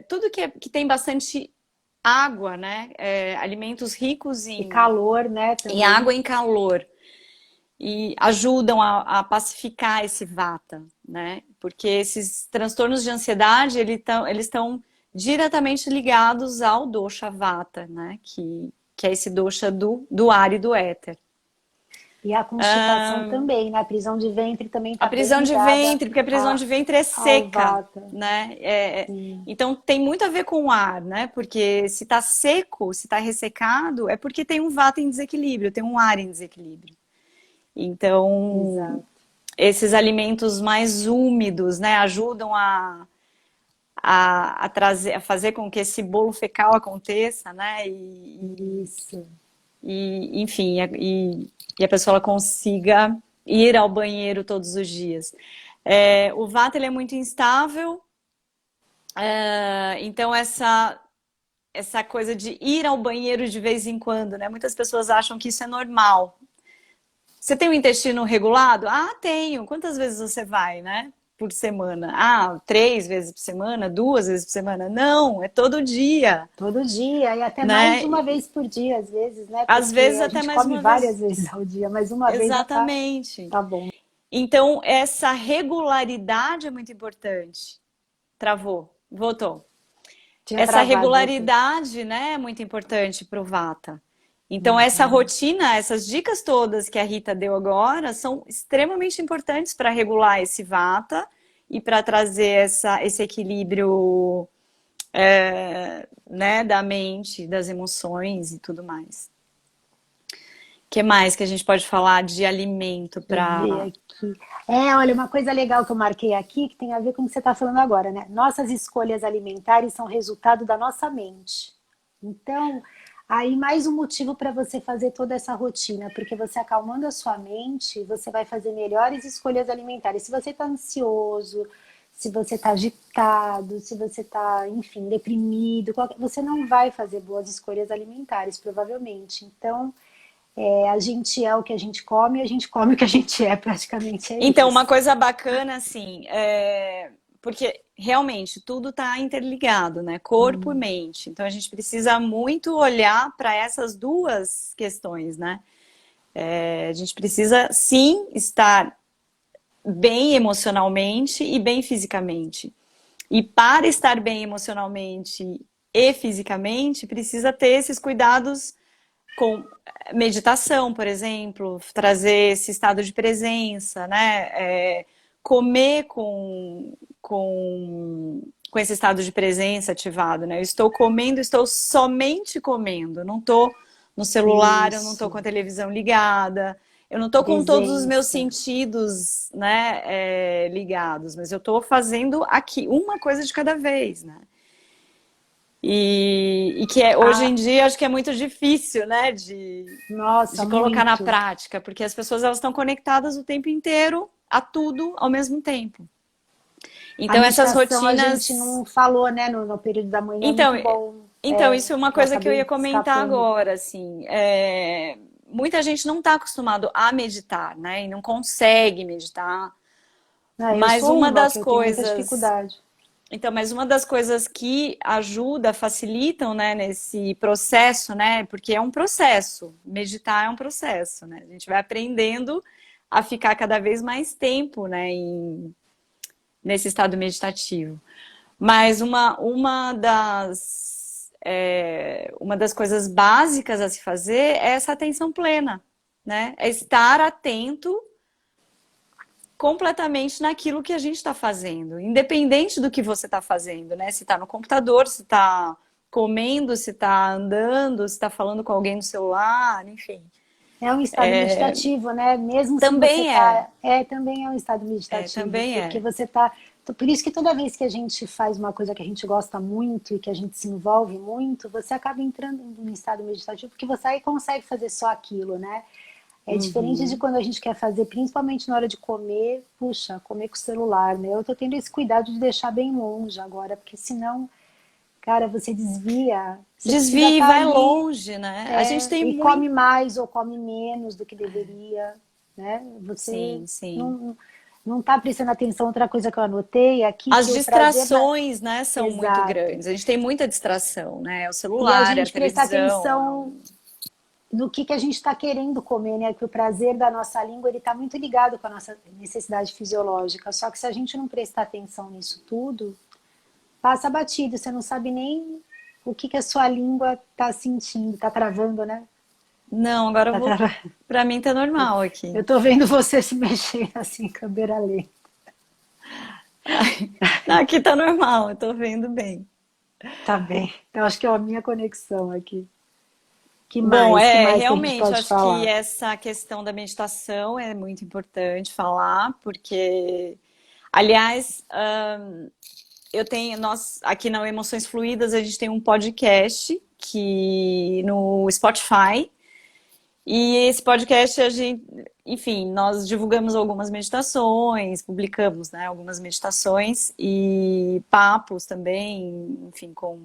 tudo que tem bastante água, né? Alimentos ricos E em, calor, né, em também. água e em calor e ajudam a pacificar esse vata, né? Porque esses transtornos de ansiedade, eles estão diretamente ligados ao dosha vata, né? Que é esse dosha do ar e do éter. E a constipação também, né? A prisão de ventre também A está bem prisão de ligada ventre, porque a prisão de ventre é ao seca, vata. né? Sim, Então tem muito a ver com o ar, né? Porque se está seco, se está ressecado, é porque tem um vata em desequilíbrio, tem um ar em desequilíbrio. Então, exato. esses alimentos mais úmidos, né, ajudam a fazer com que esse bolo fecal aconteça, né? Isso. Enfim, e a pessoa consiga ir ao banheiro todos os dias. O Vata ele é muito instável, então essa coisa de ir ao banheiro de vez em quando, né? Muitas pessoas acham que isso é normal. Você tem o intestino regulado? Ah, tenho. Quantas vezes você vai, né? Por semana? Ah, 3 vezes por semana? 2 vezes por semana? Não, é todo dia, Todo dia, e até mais de né? uma vez por dia, às vezes, né? Às Porque vezes a até gente mais come uma várias vez. vezes ao dia, mas uma vez já Exatamente. tá bom. Então, essa regularidade é muito importante. Travou, voltou. Tinha Essa travado, voltou. regularidade, né, é muito importante para o Vata. Então, essa Uhum. rotina, essas dicas todas que a Rita deu agora são extremamente importantes para regular esse Vata e para trazer esse equilíbrio, né, da mente, das emoções e tudo mais. O que mais que a gente pode falar de alimento Deixa eu ver para... aqui. Olha, uma coisa legal que eu marquei aqui, que tem a ver com o que você está falando agora, né? Nossas escolhas alimentares são resultado da nossa mente. Então, aí mais um motivo para você fazer toda essa rotina, porque você acalmando a sua mente, você vai fazer melhores escolhas alimentares. Se você está ansioso, se você está agitado, se você está, enfim, deprimido, você não vai fazer boas escolhas alimentares, provavelmente. Então, a gente é o que a gente come, e a gente come o que a gente é, praticamente é Então, uma isso. coisa bacana, assim, porque realmente tudo está interligado, né? Corpo e Hum, mente. Então, a gente precisa muito olhar para essas duas questões, né? A gente precisa, sim, estar bem emocionalmente e bem fisicamente. E para estar bem emocionalmente e fisicamente, precisa ter esses cuidados com meditação, por exemplo, trazer esse estado de presença, né? Comer com esse estado de presença ativado, né? Eu estou comendo, estou somente comendo, não estou no celular, eu não estou com isso, a televisão ligada, eu não estou com todos os meus presença. sentidos, né, ligados, mas eu estou fazendo aqui uma coisa de cada vez, né? E que hoje em Ah, dia acho que é muito difícil, né, nossa, de colocar na muito. prática, porque as pessoas elas estão conectadas o tempo inteiro a tudo ao mesmo tempo. A Então essas meditação a gente rotinas, não falou, né, no período da manhã, é então, muito bom. então isso é uma Eu coisa que eu ia acabei comentar escapando. agora, assim, muita gente não está acostumado a meditar, né, e não consegue meditar, Ah, eu mas sou uma uma das que eu tenho muita coisas dificuldade. mas uma das coisas que ajuda, facilitam, né, nesse processo, né, porque é um processo, meditar é um processo, né, a gente vai aprendendo a ficar cada vez mais tempo, né, nesse estado meditativo. Mas uma das coisas básicas a se fazer é essa atenção plena, né, é estar atento completamente naquilo que a gente está fazendo, independente do que você está fazendo, né? Se está no computador, se está comendo, se está andando, se está falando com alguém no celular, enfim. É um estado meditativo, né? Mesmo se você Também tá, também é um estado meditativo, também porque é. você tá, por isso que toda vez que a gente faz uma coisa que a gente gosta muito e que a gente se envolve muito, você acaba entrando em um estado meditativo, porque você aí consegue fazer só aquilo, né? É diferente de Uhum. quando a gente quer fazer, principalmente na hora de comer, puxa, comer com o celular, né? Eu tô tendo esse cuidado de deixar bem longe agora, porque senão, cara, você desvia, você precisa Desvia e estar vai ali, longe, né? A gente tem e muito. come mais ou come menos do que deveria, né? Você Sim, sim. não, não tá prestando atenção. Outra coisa que eu anotei aqui, As que o prazer na... distrações, né, são muito Exato. grandes. A gente tem muita distração, né? O E a celular, é a gente prestar televisão. atenção no que a gente está querendo comer, né? Que o prazer da nossa língua ele está muito ligado com a nossa necessidade fisiológica. Só que se a gente não prestar atenção nisso tudo, passa batido. Você não sabe nem o que a sua língua está sentindo, está travando, né? Não, agora Tá voltou. travando. Pra mim tá normal aqui. Eu tô vendo você se mexer assim, câmera lenta. Aqui tá normal, eu tô vendo bem. Tá bem. Eu acho que é a minha conexão aqui. Que Bom, mais? Que mais que a gente realmente, pode acho que falar? essa questão da meditação é muito importante falar, porque, aliás, nós aqui na Emoções Fluídas, a gente tem um podcast que no Spotify, e esse podcast a gente, enfim, nós divulgamos algumas meditações, publicamos, né, algumas meditações e papos também, enfim, com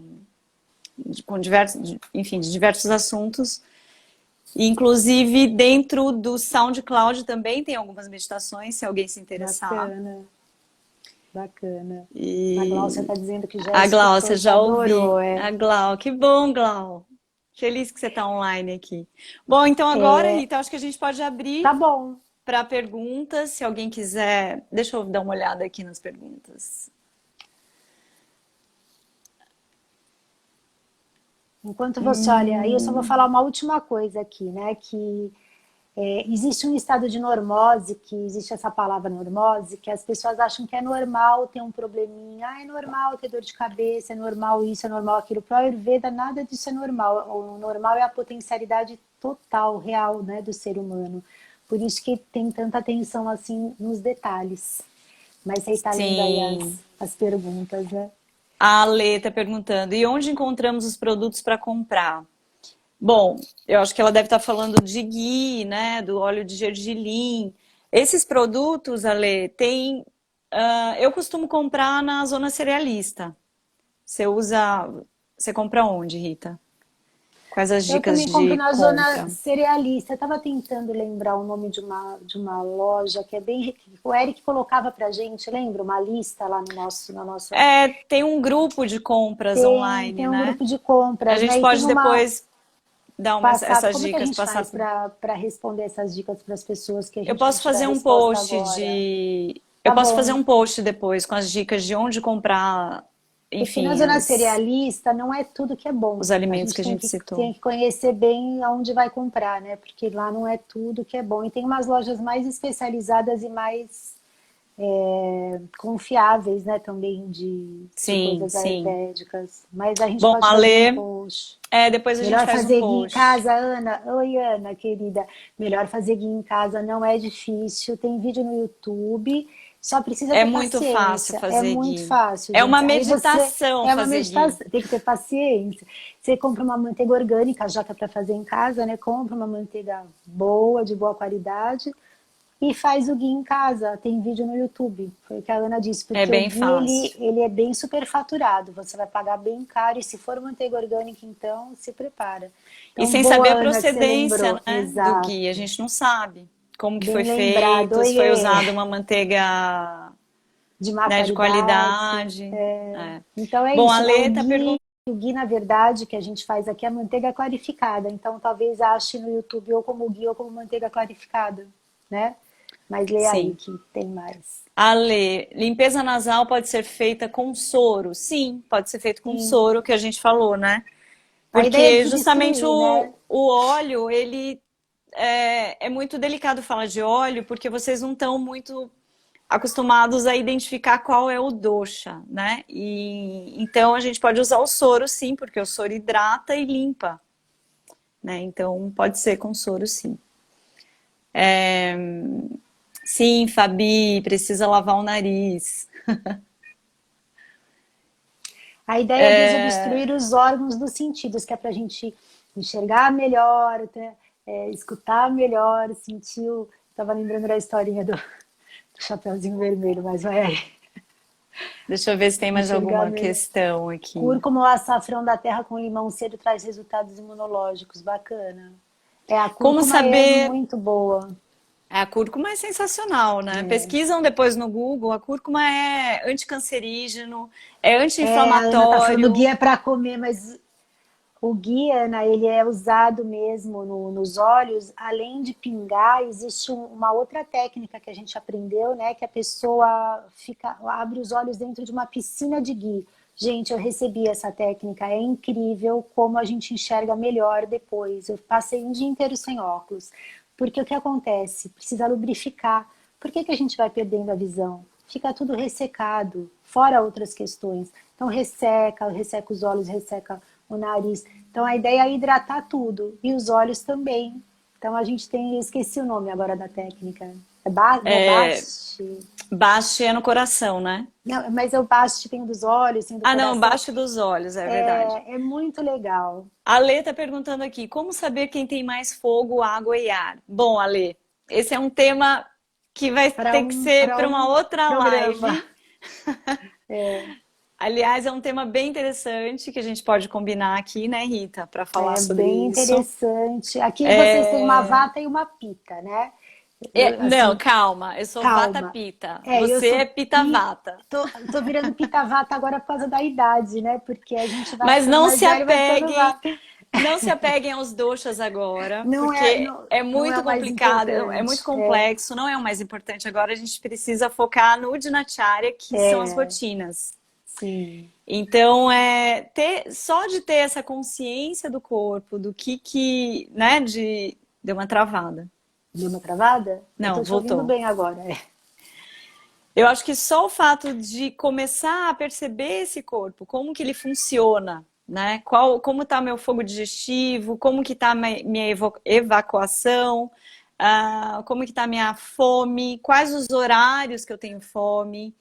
diversos, enfim, de diversos assuntos. Inclusive, dentro do SoundCloud também tem algumas meditações, se alguém se interessar. Bacana, bacana. A Glaucia E está dizendo que já a escutou Glaucia, e que já adorou, ouvi. A Glau, que bom, Glau. Feliz que você está online aqui. Bom, então agora, Rita, acho que a gente pode Tá abrir bom. para perguntas, se alguém quiser. Deixa eu dar uma olhada aqui nas perguntas. Enquanto você olha, aí eu só vou falar uma última coisa aqui, né? Que existe um estado de normose, que existe essa palavra normose, que as pessoas acham que é normal ter um probleminha, é normal ter dor de cabeça, é normal isso, é normal aquilo. Para o Ayurveda, nada disso é normal. O normal é a potencialidade total, real, né, do ser humano. Por isso que tem tanta atenção assim nos detalhes. Mas você está lendo aí Sim. as perguntas, né? A Ale está perguntando: e onde encontramos os produtos para comprar? Bom, eu acho que ela deve estar falando de ghee, né? Do óleo de gergelim. Esses produtos, Ale, tem. Eu costumo comprar na zona cerealista. Você usa. Você compra onde, Rita? Quais as Eu dicas também compro de na zona compra? cerealista. Eu estava tentando lembrar o nome de uma loja que é bem. O Eric colocava pra gente, lembra? Uma lista lá no nosso, na nossa. É, tem um grupo de compras Tem online, um né? grupo de A compras, gente né? E tem pode uma. depois dar Passar. essas Como é que a dicas, gente passar. faz para responder essas dicas para as pessoas que a Eu gente não posso tiver fazer um resposta post agora? de. Eu Tá posso fazer bom. um post depois com as dicas de onde comprar, Porque na enfim, zona cerealista não é tudo que é bom. os A alimentos que gente a gente citou. tem que conhecer bem aonde vai comprar, né? Porque lá não é tudo que é bom. E tem umas lojas mais especializadas e mais confiáveis, né? Também de Sim, coisas sim. ayurvédicas. Mas a gente Bom, pode fazer um Alê, post. depois a gente Melhor faz um fazer guia em post. casa, Ana. Oi, Ana, querida. Melhor fazer guia em casa, não é difícil. Tem vídeo no YouTube, só precisa É ter muito fácil paciência. É fazer muito ghee. fácil, É uma gente. Aí você meditação é uma fazer ghee. meditação, tem que ter paciência. Você compra uma manteiga orgânica, já que é para fazer em casa, né? Compra uma manteiga boa, de boa qualidade. E faz o ghee em casa, tem vídeo no YouTube. Foi o que a Ana disse, É porque o bem ghee fácil. ele é bem superfaturado. Você vai pagar bem caro e se for manteiga orgânica, então se prepara. E Então, sem saber boa, a Ana, que você procedência, lembrou. né, do Exato. ghee, a gente não sabe como que foi Bem lembrado. feito, se foi Oiê, usada uma manteiga, de má né, de qualidade. qualidade. É. Então é Bom, a isso, né? Lê tá perguntando. O ghee, na verdade, que a gente faz aqui é a manteiga clarificada. Então, talvez ache no YouTube ou como ghee ou como manteiga clarificada, né? Mas lê aí Sim. que tem mais. Ale, limpeza nasal pode ser feita com soro? Sim, pode ser feito com Sim. soro, que a gente falou, né? A ideia é Porque justamente desobstruir, né? o óleo, ele é muito delicado falar de óleo, porque vocês não estão muito acostumados a identificar qual é o dosha, né? E então a gente pode usar o soro, sim, porque o soro hidrata e limpa, né? Então pode ser com soro, sim. Sim, Fabi, precisa lavar o nariz. A ideia é desobstruir os órgãos dos sentidos, que é para a gente enxergar melhor, escutar melhor, sentir o... Estava lembrando da historinha do Chapeuzinho Vermelho, mas vai aí. Deixa eu ver se tem mais Enxergar alguma melhor. questão aqui. Cúrcuma ou açafrão da terra com limão cedo traz resultados imunológicos. Bacana. A Como cúrcuma é saber? muito boa. A cúrcuma é sensacional, né? Pesquisam depois no Google. A cúrcuma é anticancerígeno, é A Ana tá falando anti-inflamatório. guia para comer, mas o guia, Ana, ele é usado mesmo nos olhos. Além de pingar, existe uma outra técnica que a gente aprendeu, né? Que a pessoa abre os olhos dentro de uma piscina de ghee. Gente, eu recebi essa técnica, é incrível como a gente enxerga melhor depois. Eu passei um dia inteiro sem óculos. Porque o que acontece? Precisa lubrificar. Por que a gente vai perdendo a visão? Fica tudo ressecado, fora outras questões. Então resseca os olhos, resseca o nariz. Então a ideia é hidratar tudo, e os olhos também. Então a gente tem, eu esqueci o nome agora da técnica. Não é É, Bast? baixe é no coração, né? Não, mas o Bast tem o dos olhos, tem o do Ah, não, coração. baixe dos olhos, é verdade. É muito legal. A Lê tá perguntando aqui, como saber quem tem mais fogo, água e ar? Bom, Ale, esse é um tema que vai ter que ser Para para uma um outra programa. live. Aliás, é um tema bem interessante que a gente pode combinar aqui, né, Rita, para falar É sobre bem isso. interessante. Aqui vocês têm uma vata e uma pita, né? Não, Assim, calma, eu sou Vata calma. Pita, Eu você sou é Pita Vata. tô virando pita vata agora por causa da idade, né? Porque a gente vai Mas ficando não mais se velho, vai ficando apegue, vata. Não se apeguem aos doshas agora, Não é, porque não, é não é muito o mais complicado, é muito importante. complexo, não é o mais importante. Agora a gente precisa focar no Dinacharya, que são as rotinas. Sim. Então, só de ter essa consciência do corpo, do né, deu uma travada. Deu uma travada? Eu Não, tô te ouvindo voltou. bem agora. Eu acho que só o fato de começar a perceber esse corpo, como que ele funciona, né? Como está meu fogo digestivo, como que está minha evacuação, como que está minha fome, quais os horários que eu tenho fome.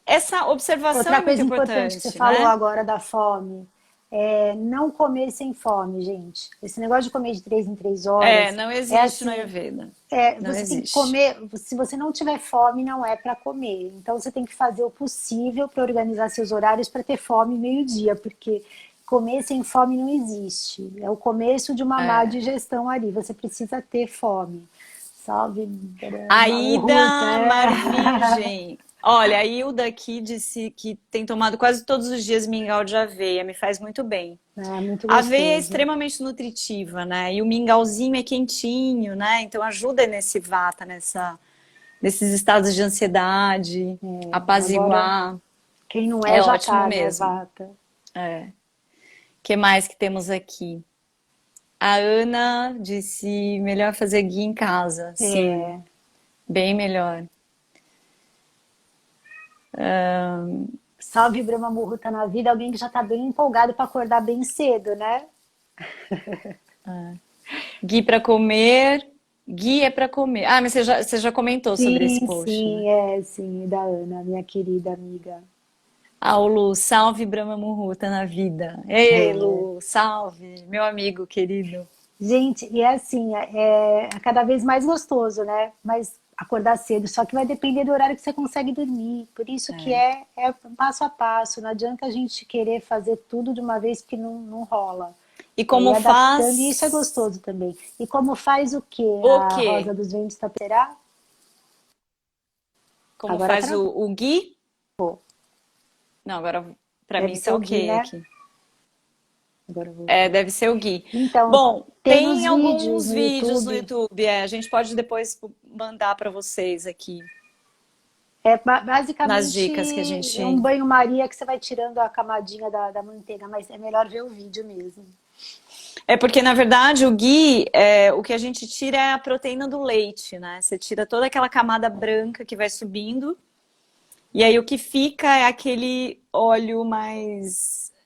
Essa observação Outra é muito coisa importante que você importante, falou né? agora da fome, é não comer sem fome, gente. Esse negócio de comer de 3 em 3 horas, Não é existe no assim, Ayurveda. Não você tem que existe. comer, se você não tiver fome, não é para comer. Então você tem que fazer o possível para organizar seus horários para ter fome meio-dia, porque comer sem fome não existe. É o começo de uma má É. digestão ali. Você precisa ter fome. Salve, Brahma Muhurta. Aida Mar Virgem. Olha, a Hilda aqui disse que tem tomado quase todos os dias mingau de aveia, me faz muito bem. É muito A aveia é gostoso. extremamente nutritiva, né? E o mingauzinho é quentinho, né? Então ajuda nesse vata, nesses estados de ansiedade, Agora, apaziguar. quem não é É já ótimo tá, né, mesmo. Vata? O que mais que temos aqui? A Ana disse melhor fazer guia em casa. Sim, É, bem melhor. salve Brahma Muhurta na vida, alguém que já tá bem empolgado para acordar bem cedo, né? Gui para comer. Gui é para comer. Ah, mas você já comentou sobre esse Sim, post, né? sim, da Ana, minha querida amiga. Ah, o Lu, salve Brahma Muhurta na vida. Ei, É. Lu, salve, meu amigo querido. Gente, e é assim, é cada vez mais gostoso, né? Mas acordar cedo, só que vai depender do horário que você consegue dormir. Por isso que é passo a passo. Não adianta a gente querer fazer tudo de uma vez que não rola. E É ir como adaptando, e isso é faz gostoso também. E como faz o que o a Rosa quê? dos Ventos Taperá? Como Agora faz travou. o Gui? Não, agora pra Deve mim ser tá o Gui, ok né? aqui. Agora É, voltou. deve ser o Gui. Então, Bom, tem os tem vídeos alguns no vídeos no YouTube. YouTube, a gente pode depois mandar pra vocês aqui É nas basicamente dicas que a é um gente. banho-maria que você vai tirando a camadinha da manteiga, mas é melhor ver o vídeo mesmo. É porque, na verdade, o ghee, o que a gente tira é a proteína do leite, né? Você tira toda aquela camada branca que vai subindo, e aí o que fica é aquele óleo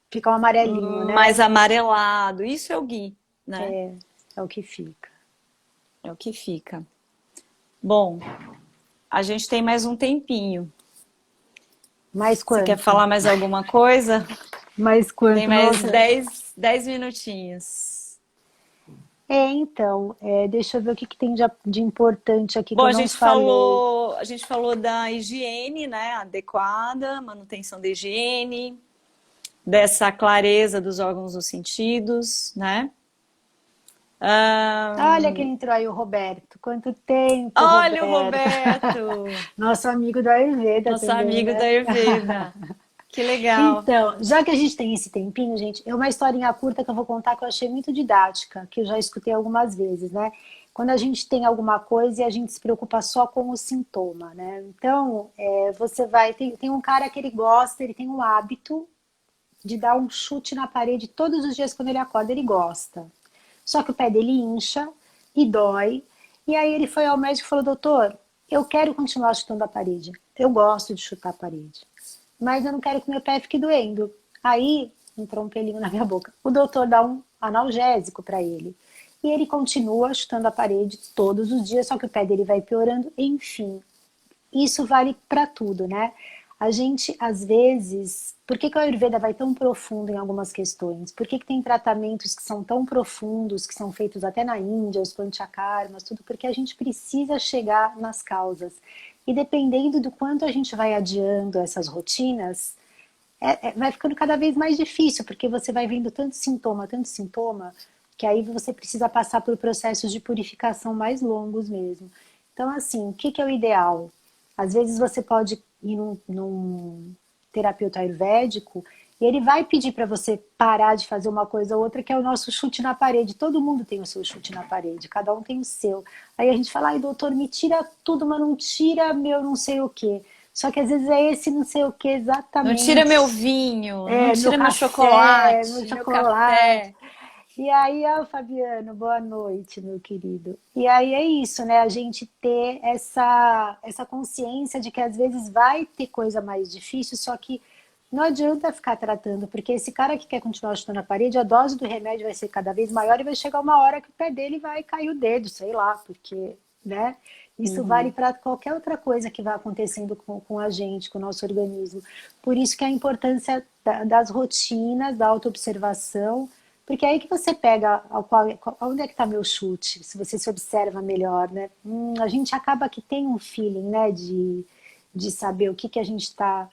Fica um amarelinho, mais né? amarelado. Isso é o ghee, né? É o que fica. É o que fica. Bom, a gente tem mais um tempinho. Mais Você quer quanto? falar mais alguma coisa? Mais Tem quanto? mais Nossa. dez minutinhos. Então, deixa eu ver o que tem de importante aqui que Bom, eu não falei. a gente falou da higiene, né, adequada, manutenção da higiene, dessa clareza dos órgãos dos sentidos, né? Olha quem entrou aí, o Roberto. Quanto tempo, Olha o Roberto. Roberto, Nosso amigo do Ayurveda nosso também, amigo da né? Ayurveda. Que legal. Então, já que a gente tem esse tempinho, gente, é uma historinha curta que eu vou contar que eu achei muito didática, que eu já escutei algumas vezes, né? Quando a gente tem alguma coisa e a gente se preocupa só com o sintoma, né? Então, você vai. Tem um cara que ele gosta, ele tem um hábito de dar um chute na parede todos os dias quando ele acorda, ele gosta. Só que o pé dele incha e dói. E aí ele foi ao médico e falou: doutor, eu quero continuar chutando a parede. Eu gosto de chutar a parede, mas eu não quero que meu pé fique doendo. Aí entrou um pelinho na minha boca. O doutor dá um analgésico para ele. E ele continua chutando a parede todos os dias, só que o pé dele vai piorando. Enfim, isso vale para tudo, né? A gente, às vezes, por que a Ayurveda vai tão profundo em algumas questões? Por que tem tratamentos que são tão profundos, que são feitos até na Índia, os panchakarmas, tudo? Porque a gente precisa chegar nas causas. E dependendo do quanto a gente vai adiando essas rotinas, vai ficando cada vez mais difícil, porque você vai vendo tanto sintoma, que aí você precisa passar por processos de purificação mais longos mesmo. Então, assim, o que é o ideal? Às vezes você pode ir num terapeuta ayurvédico E ele vai pedir para você parar de fazer uma coisa ou outra, que é o nosso chute na parede. Todo mundo tem o seu chute na parede, cada um tem o seu. Aí a gente fala, ai, doutor, me tira tudo, mas não tira meu não sei o quê. Só que às vezes é esse não sei o que Não tira meu exatamente. vinho, não É, meu tira meu café, meu chocolate, meu chocolate. café. E aí, Fabiano, boa noite, meu querido. E aí é isso, né? A gente ter essa consciência de que às vezes vai ter coisa mais difícil, só que não adianta ficar tratando, porque esse cara que quer continuar chutando a parede, a dose do remédio vai ser cada vez maior e vai chegar uma hora que o pé dele vai cair o dedo, sei lá, porque, né? Isso vale Uhum. para qualquer outra coisa que vai acontecendo com a gente, com o nosso organismo. Por isso que a importância das rotinas, da autoobservação, porque é aí que você pega onde é que está meu chute, se você se observa melhor, né? A gente acaba que tem um feeling, né, de saber o que, que a gente está.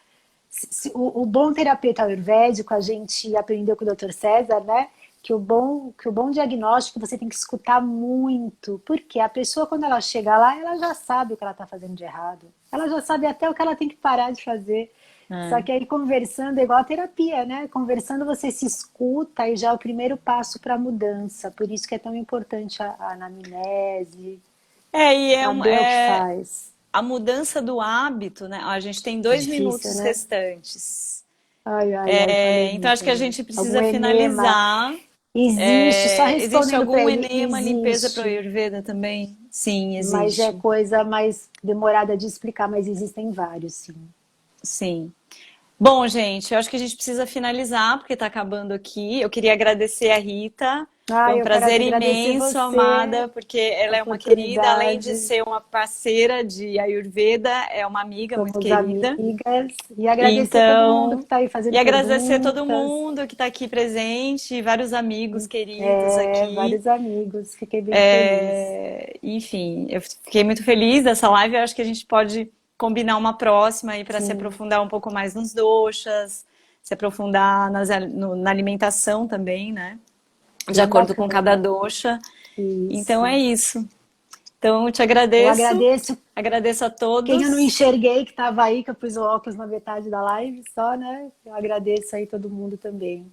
O bom terapeuta ayurvédico, a gente aprendeu com o Dr. César, né? Que o bom diagnóstico você tem que escutar muito, porque a pessoa, quando ela chega lá, ela já sabe o que ela está fazendo de errado. Ela já sabe até o que ela tem que parar de fazer. Só É. que aí conversando é igual a terapia, né? Conversando você se escuta e já é o primeiro passo para a mudança. Por isso que é tão importante a anamnese, E saber o que faz. a mudança do hábito, né? Ó, a gente tem É 2 minutos difícil, né? restantes. Ai, ai, ai, falei Então acho muito, que a né? gente Algum precisa enema. finalizar. Existe, só Existe respondendo para algum ele, enema limpeza para o existe. Ayurveda também? Sim, Mas é existe. coisa mais demorada de explicar, mas existem vários, sim. Sim. Bom, gente, eu acho que a gente precisa finalizar, porque está acabando aqui. Eu queria agradecer a Rita. Foi Ah, um eu quero prazer agradecer imenso, você, amada, porque a ela é uma querida, além de oportunidade. ser uma parceira de Ayurveda, é uma amiga muito Somos querida. amigas. E agradecer todo mundo que Então, está aí e fazendo agradecer todo perguntas. mundo que está aqui presente, vários amigos queridos aqui. Vários amigos. Fiquei bem feliz. Enfim, eu fiquei muito feliz dessa live. Eu acho que a gente pode combinar uma próxima aí para se Sim, aprofundar um pouco mais nos doshas, se aprofundar na alimentação também, né? De bem acordo com cada bacana. dosha. Então é Isso. isso. Então eu te Eu agradeço, agradeço agradeço a quem eu não todos. enxerguei que estava aí, que eu pus o óculos na metade da live só, né? Eu agradeço aí todo mundo também.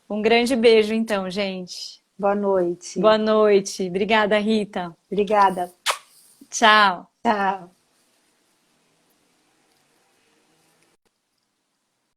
Um grande beijo, então, gente. Boa noite. Boa noite. Obrigada, Rita. Obrigada. Tchau. Tchau.